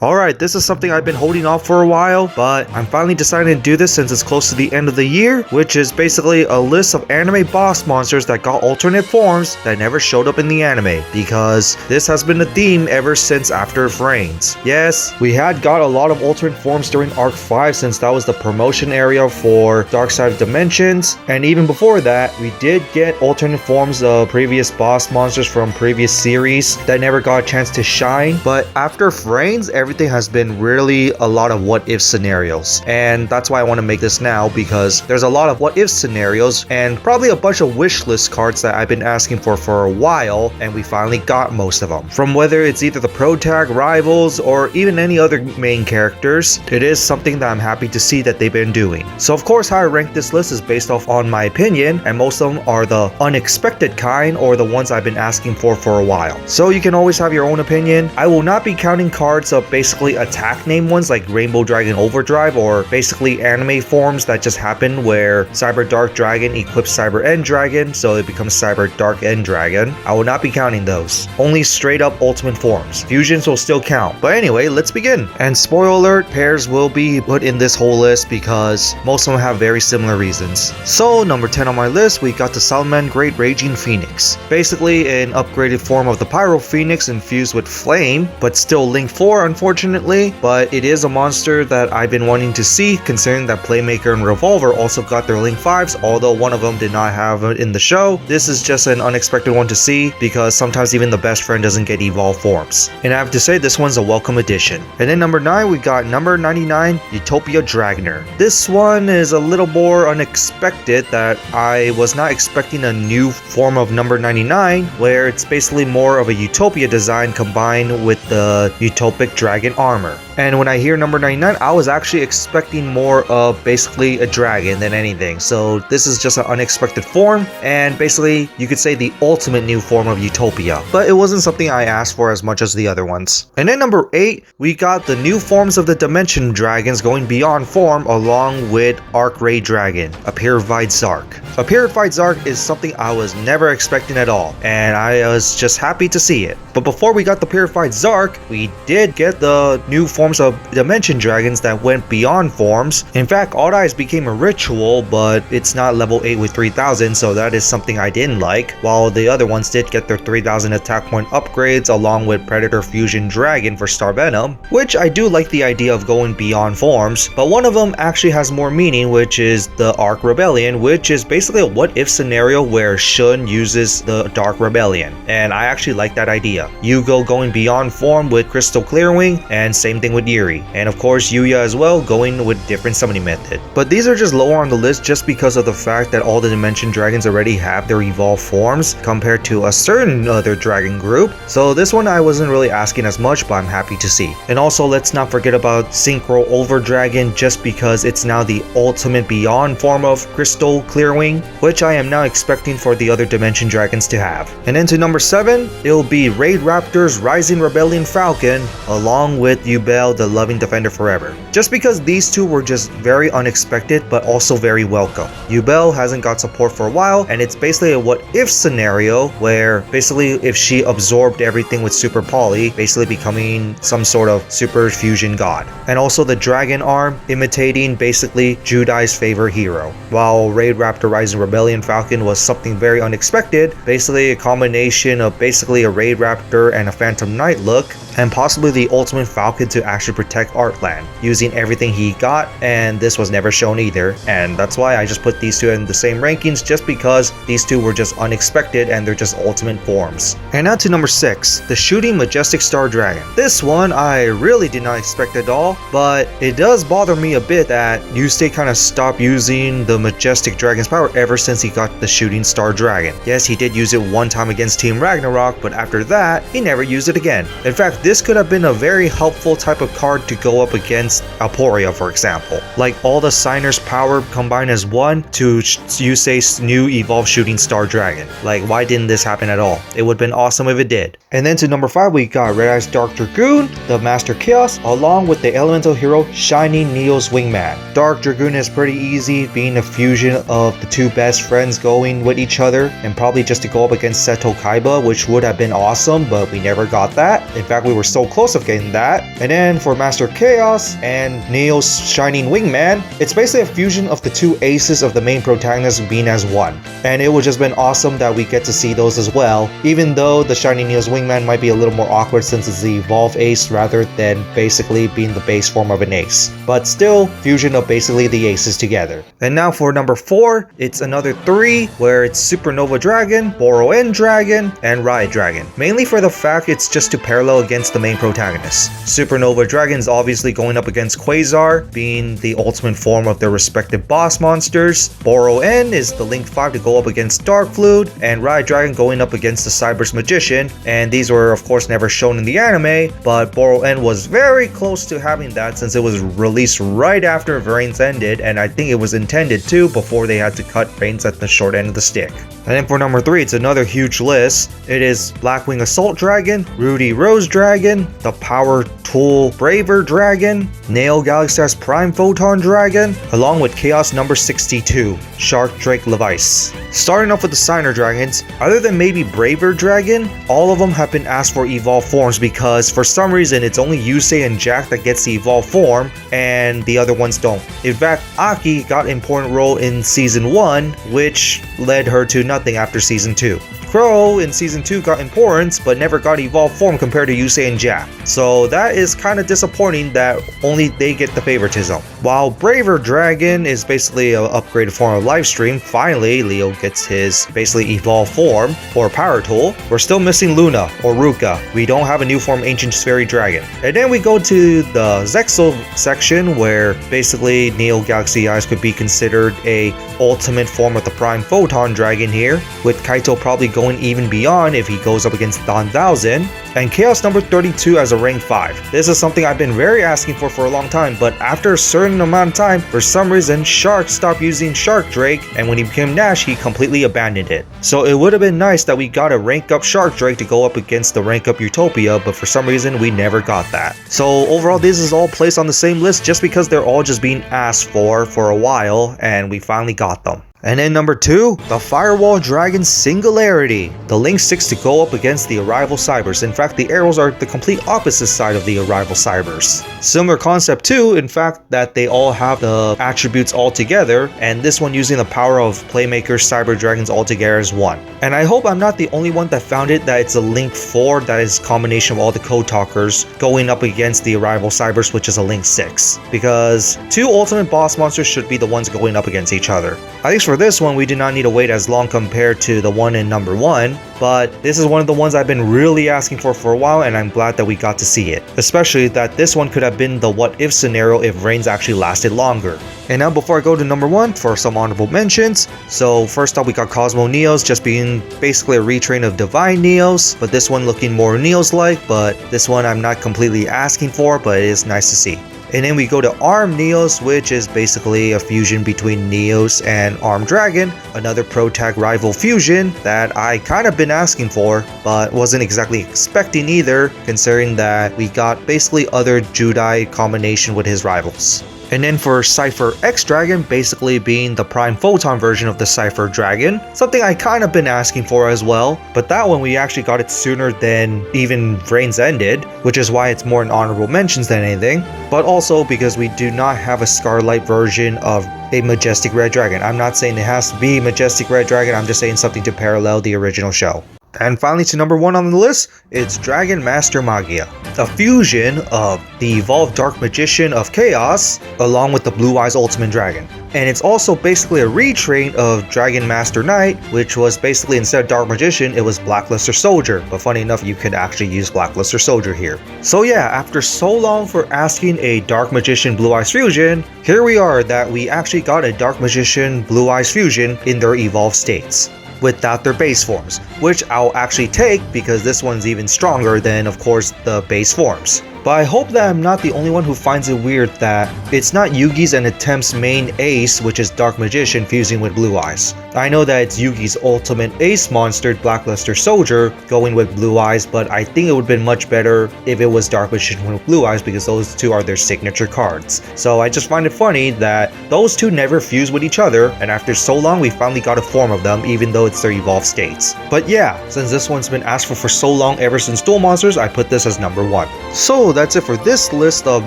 Alright, this is something I've been holding off for a while, but I'm finally deciding to do this since it's close to the end of the year, which is basically a list of anime boss monsters that got alternate forms that never showed up in the anime, because this has been a theme ever since after VRAINS. Yes, we had got a lot of alternate forms during Arc 5 since that was the promotion area for Dark Side of Dimensions, and even before that, we did get alternate forms of previous boss monsters from previous series that never got a chance to shine, but after VRAINS, everything has been really a lot of what if scenarios, and that's why I want to make this now, because there's a lot of what if scenarios and probably a bunch of wish list cards that I've been asking for a while, and we finally got most of them. From whether it's either the pro tag rivals or even any other main characters, it is something that I'm happy to see that they've been doing. So of course how I rank this list is based off on my opinion, and most of them are the unexpected kind or the ones I've been asking for a while. So you can always have your own opinion. I will not be counting cards of basically attack name ones like Rainbow Dragon Overdrive, or basically anime forms that just happen where Cyber Dark Dragon equips Cyber End Dragon, so it becomes Cyber Dark End Dragon. I will not be counting those. Only straight up ultimate forms. Fusions will still count. But anyway, let's begin. And spoiler alert, pairs will be put in this whole list because most of them have very similar reasons. So number 10 on my list, we got the Saloman Great Raging Phoenix. Basically an upgraded form of the Pyro Phoenix infused with flame, but still Link 4 unfortunately, but it is a monster that I've been wanting to see, considering that Playmaker and Revolver also got their Link 5s, although one of them did not have it in the show. This is just an unexpected one to see, because sometimes even the best friend doesn't get evolved forms. And I have to say, this one's a welcome addition. And then number 9, we got number 99, Utopia Drager. This one is a little more unexpected, that I was not expecting a new form of number 99, where it's basically more of a Utopia design combined with the Utopic Dragon armor. And when I hear number 99, I was actually expecting more of basically a dragon than anything. So this is just an unexpected form, and basically you could say the ultimate new form of Utopia. But it wasn't something I asked for as much as the other ones. And then number 8, we got the new forms of the Dimension Dragons going beyond form, along with Arc-Ray Dragon, a purified Zarc. A purified Zarc is something I was never expecting at all, and I was just happy to see it. But before we got the purified Zarc, we did get the new forms of Dimension Dragons that went beyond forms. In fact, Odd Eyes became a ritual, but it's not level 8 with 3000, so that is something I didn't like, while the other ones did get their 3000 attack point upgrades along with Predator Fusion Dragon for Star Venom, which I do like the idea of going beyond forms, but one of them actually has more meaning, which is the Arc Rebellion, which is basically a what if scenario where Shun uses the Dark Rebellion, and I actually like that idea. Yugo going beyond form with Crystal Clearwing, and same thing with Yuri, and of course Yuya as well, going with different summoning method. But these are just lower on the list just because of the fact that all the Dimension Dragons already have their evolved forms compared to a certain other dragon group, so this one I wasn't really asking as much, but I'm happy to see. And also let's not forget about Synchro Over Dragon, just because it's now the ultimate beyond form of Crystal Clearwing, which I am now expecting for the other Dimension Dragons to have. And then to number 7, it'll be Raid Raptor's Rising Rebellion Falcon, along with Yubel the Loving Defender Forever. Just because these two were just very unexpected, but also very welcome. Yubel hasn't got support for a while, and it's basically a what if scenario where basically if she absorbed everything with Super Poly, basically becoming some sort of super fusion god. And also the dragon arm imitating basically Judai's favorite hero. While Raid Raptor Rising Rebellion Falcon was something very unexpected, basically a combination of basically a Raid Raptor and a Phantom Knight look, and possibly the ultimate Falcon to actually protect Artland, using everything he got, and this was never shown either, and that's why I just put these two in the same rankings, just because these two were just unexpected and they're just ultimate forms. And now to number 6, the Shooting Majestic Star Dragon. This one I really did not expect at all, but it does bother me a bit that Yusuke kind of stopped using the Majestic Dragon's power ever since he got the Shooting Star Dragon. Yes, he did use it one time against Team Ragnarok, but after that, he never used it again. In fact, this could have been a very helpful type of card to go up against Aporia, for example. Like all the Signer's power combined as one to Yusei's new evolved Shooting Star Dragon. Like, why didn't this happen at all? It would have been awesome if it did. And then to number 5, we got Red Eyes Dark Dragoon, the Master Chaos, along with the elemental hero Shining Neo's Wingman. Dark Dragoon is pretty easy, being a fusion of the two best friends going with each other, and probably just to go up against Seto Kaiba, which would have been awesome, but we never got that. In fact, we were so close of getting that. And then for Master Chaos and Neo's Shining Wingman, it's basically a fusion of the two aces of the main protagonist being as one. And it would just been awesome that we get to see those as well, even though the Shining Neo's Wingman might be a little more awkward since it's the evolved ace rather than basically being the base form of an ace. But still, fusion of basically the aces together. And now for number 4, it's another 3 where it's Supernova Dragon, Boro-En Dragon, and Riot Dragon. Mainly for the fact it's just to parallel against the main protagonist. Supernova Dragon is obviously going up against Quasar, being the ultimate form of their respective boss monsters. Boro-En is the Link 5 to go up against Darkfluid, and Riot Dragon going up against the Cyber's Magician. And these were of course never shown in the anime, but Boro-En was very close to having that since it was released right after VRAINS ended, and I think it was intended to before they had to cut VRAINS at the short end of the stick. And then for number 3, it's another huge list. It is Blackwing Assault Dragon, Rudy Rose Dragon, the Power Tool Braver Dragon, Nail Galaxy's Prime Photon Dragon, along with Chaos number 62, Shark Drake Levice. Starting off with the Signer Dragons, other than maybe Braver Dragon, all of them have been asked for evolved forms because for some reason it's only Yusei and Jack that gets the evolved form and the other ones don't. In fact, Aki got an important role in season 1, which led her to nothing after season 2. Crow in season 2 got importance but never got evolved form compared to Yusei and Jack. So that is kind of disappointing that only they get the favoritism. While Braver Dragon is basically an upgraded form of Livestream, finally Leo gets his basically evolved form or power tool. We're still missing Luna or Ruka. We don't have a new form Ancient Fairy Dragon. And then we go to the Zexal section where basically Neo Galaxy Eyes could be considered a ultimate form of the Prime Photon Dragon here, with Kaito probably going even beyond if he goes up against Don 1000, and Chaos number 32 as a rank 5. This is something I've been very asking for a long time, but after a certain amount of time, for some reason Shark stopped using Shark Drake, and when he became Nash he completely abandoned it. So it would have been nice that we got a rank up Shark Drake to go up against the rank up Utopia, but for some reason we never got that. So overall this is all placed on the same list just because they're all just being asked for a while, and we finally got them. And then number 2, the Firewall Dragon Singularity. The Link 6 to go up against the Arrival Cybers. In fact, the arrows are the complete opposite side of the Arrival Cybers. Similar concept too, in fact, that they all have the attributes all together, and this one using the power of Playmaker Cyber Dragons all together as one. And I hope I'm not the only one that found it that it's a Link 4 that is a combination of all the Code Talkers going up against the Arrival Cybers, which is a Link 6. Because 2 ultimate boss monsters should be the ones going up against each other. At least for this one, we did not need to wait as long compared to the one in number 1, but this is one of the ones I've been really asking for a while, and I'm glad that we got to see it. Especially that this one could have been the what if scenario if VRAINS actually lasted longer. And now before I go to number 1 for some honorable mentions, so first up we got Cosmo Neos just being basically a retrain of Divine Neos, but this one looking more Neos like, but this one I'm not completely asking for, but it is nice to see. And then we go to Arm Neos, which is basically a fusion between Neos and Arm Dragon, another Protag rival fusion that I kind of been asking for, but wasn't exactly expecting either, considering that we got basically other Judai combination with his rivals. And then for Cypher X Dragon, basically being the Prime Photon version of the Cypher Dragon, something I kind of been asking for as well, but that one we actually got it sooner than even VRAINS ended, which is why it's more in honorable mentions than anything, but also because we do not have a Scarlight version of a Majestic Red Dragon. I'm not saying it has to be Majestic Red Dragon, I'm just saying something to parallel the original show. And finally to number 1 on the list, it's Dragon Master Magia, a fusion of the evolved Dark Magician of Chaos along with the Blue Eyes Ultimate Dragon. And it's also basically a retrain of Dragon Master Knight, which was basically instead of Dark Magician, it was Blackluster Soldier, but funny enough you could actually use Blackluster Soldier here. So yeah, after so long for asking a Dark Magician Blue Eyes fusion, here we are that we actually got a Dark Magician Blue Eyes fusion in their evolved states, without their base forms, which I'll actually take because this one's even stronger than of course the base forms. But I hope that I'm not the only one who finds it weird that it's not Yugi's and Attempt's main ace, which is Dark Magician fusing with Blue Eyes. I know that it's Yugi's ultimate ace monster, Blackluster Soldier, going with Blue Eyes, but I think it would have been much better if it was Dark Magician with Blue Eyes because those two are their signature cards. So I just find it funny that those two never fuse with each other, and after so long we finally got a form of them even though it's their evolved states. But yeah, since this one's been asked for so long ever since Duel Monsters, I put this as number 1. So that's it for this list of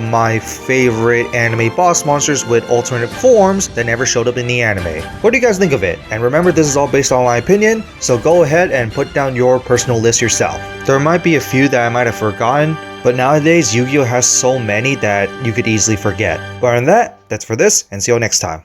my favorite anime boss monsters with alternate forms that never showed up in the anime. What do you guys think of it? And remember, this is all based on my opinion, so go ahead and put down your personal list yourself. There might be a few that I might have forgotten, but nowadays Yu-Gi-Oh has so many that you could easily forget. But other than that, that's for this, and see you all next time.